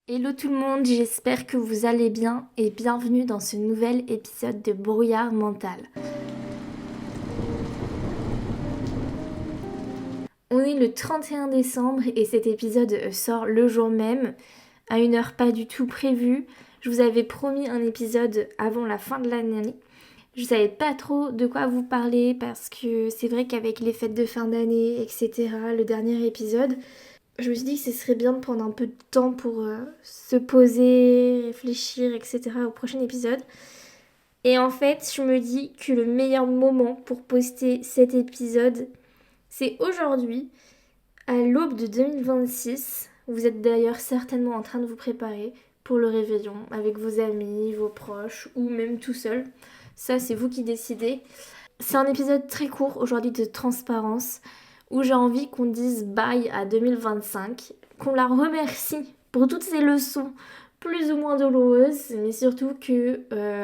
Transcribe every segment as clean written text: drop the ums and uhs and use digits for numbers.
Hello tout le monde, j'espère que vous allez bien et bienvenue dans ce nouvel épisode de Brouillard Mental. On est le 31 décembre et cet épisode sort le jour même, à une heure pas du tout prévue. Je vous avais promis un épisode avant la fin de l'année. Je savais pas trop de quoi vous parler parce que c'est vrai qu'avec les fêtes de fin d'année, etc., le dernier épisode, je me suis dit que ce serait bien de prendre un peu de temps pour se poser, réfléchir, etc. au prochain épisode. Et en fait, je me dis que le meilleur moment pour poster cet épisode, c'est aujourd'hui, à l'aube de 2026. Vous êtes d'ailleurs certainement en train de vous préparer pour le réveillon avec vos amis, vos proches ou même tout seul. Ça, c'est vous qui décidez. C'est un épisode très court aujourd'hui de transparence où j'ai envie qu'on dise bye à 2025, qu'on la remercie pour toutes ces leçons plus ou moins douloureuses, mais surtout que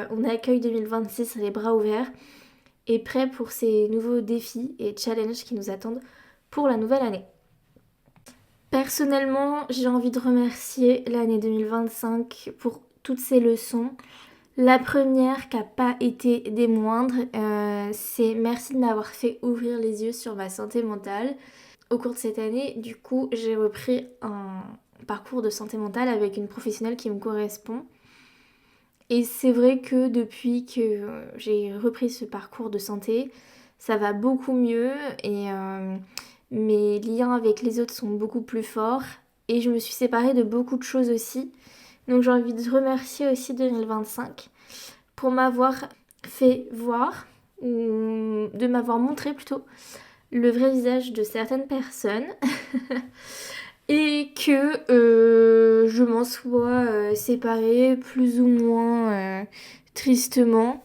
on accueille 2026 les bras ouverts et prêt pour ces nouveaux défis et challenges qui nous attendent pour la nouvelle année. Personnellement, j'ai envie de remercier l'année 2025 pour toutes ces leçons. La première qui n'a pas été des moindres, c'est merci de m'avoir fait ouvrir les yeux sur ma santé mentale. Au cours de cette année, du coup, j'ai repris un parcours de santé mentale avec une professionnelle qui me correspond. Et c'est vrai que depuis que j'ai repris ce parcours de santé, ça va beaucoup mieux et mes liens avec les autres sont beaucoup plus forts. Et je me suis séparée de beaucoup de choses aussi. Donc j'ai envie de remercier aussi 2025 pour m'avoir fait voir, ou de m'avoir montré plutôt, le vrai visage de certaines personnes et que je m'en sois séparée plus ou moins tristement.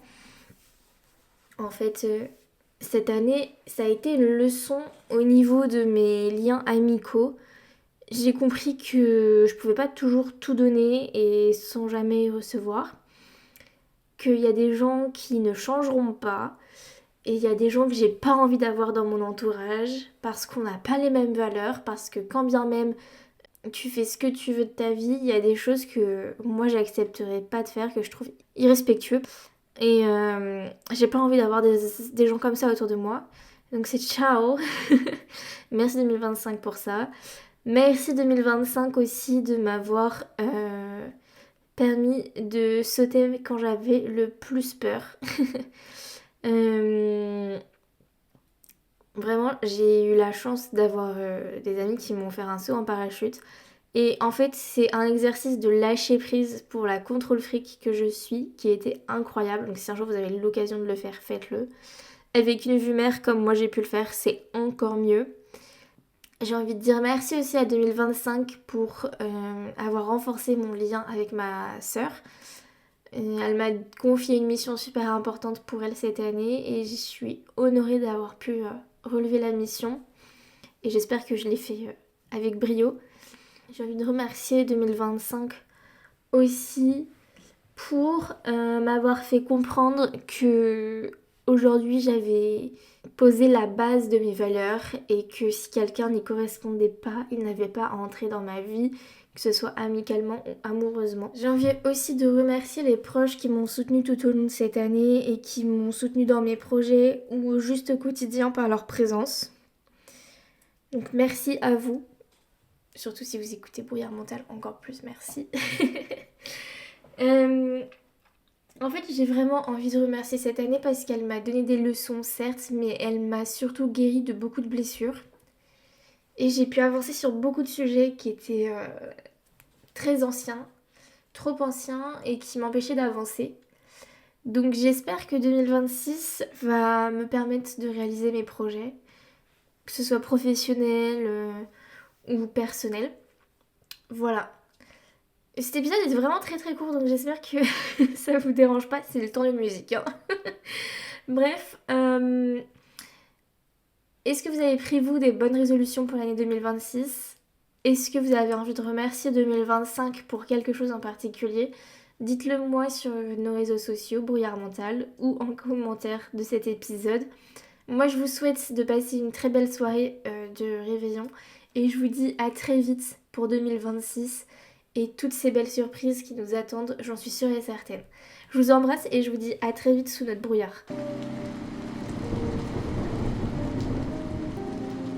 En fait, cette année, ça a été une leçon au niveau de mes liens amicaux. J'ai compris que je pouvais pas toujours tout donner et sans jamais recevoir. Qu'il y a des gens qui ne changeront pas et il y a des gens que j'ai pas envie d'avoir dans mon entourage parce qu'on n'a pas les mêmes valeurs, parce que quand bien même tu fais ce que tu veux de ta vie, il y a des choses que moi j'accepterais pas de faire, que je trouve irrespectueux. Et j'ai pas envie d'avoir des gens comme ça autour de moi. Donc c'est ciao. Merci 2025 pour ça. Merci 2025 aussi de m'avoir permis de sauter quand j'avais le plus peur. Euh, Vraiment, j'ai eu la chance d'avoir des amis qui m'ont fait un saut en parachute. Et en fait, c'est un exercice de lâcher prise pour la contrôle fric que je suis, qui était incroyable. Donc si un jour vous avez l'occasion de le faire, faites-le. Avec une vue mer comme moi j'ai pu le faire, c'est encore mieux. J'ai envie de dire merci aussi à 2025 pour avoir renforcé mon lien avec ma sœur. Elle m'a confié une mission super importante pour elle cette année et je suis honorée d'avoir pu relever la mission. Et j'espère que je l'ai fait avec brio. J'ai envie de remercier 2025 aussi pour m'avoir fait comprendre que aujourd'hui j'avais posé la base de mes valeurs et que si quelqu'un n'y correspondait pas, il n'avait pas à entrer dans ma vie, que ce soit amicalement ou amoureusement. J'ai envie aussi de remercier les proches qui m'ont soutenue tout au long de cette année et qui m'ont soutenue dans mes projets ou juste au quotidien par leur présence. Donc merci à vous. Surtout si vous écoutez Brouillard Mental, encore plus merci. Euh, En fait, j'ai vraiment envie de remercier cette année parce qu'elle m'a donné des leçons, certes, mais elle m'a surtout guéri de beaucoup de blessures. Et j'ai pu avancer sur beaucoup de sujets qui étaient très anciens, trop anciens et qui m'empêchaient d'avancer. Donc j'espère que 2026 va me permettre de réaliser mes projets, que ce soit professionnel ou personnel. Voilà. Cet épisode est vraiment très très court, donc j'espère que ça vous dérange pas, c'est le temps d'une musique, hein. Bref, est-ce que vous avez pris vous des bonnes résolutions pour l'année 2026? Est-ce que vous avez envie de remercier 2025 pour quelque chose en particulier? Dites-le moi sur nos réseaux sociaux, Brouillard Mental, ou en commentaire de cet épisode. Moi, je vous souhaite de passer une très belle soirée de réveillon et je vous dis à très vite pour 2026 et toutes ces belles surprises qui nous attendent, j'en suis sûre et certaine. Je vous embrasse et je vous dis à très vite sous notre brouillard.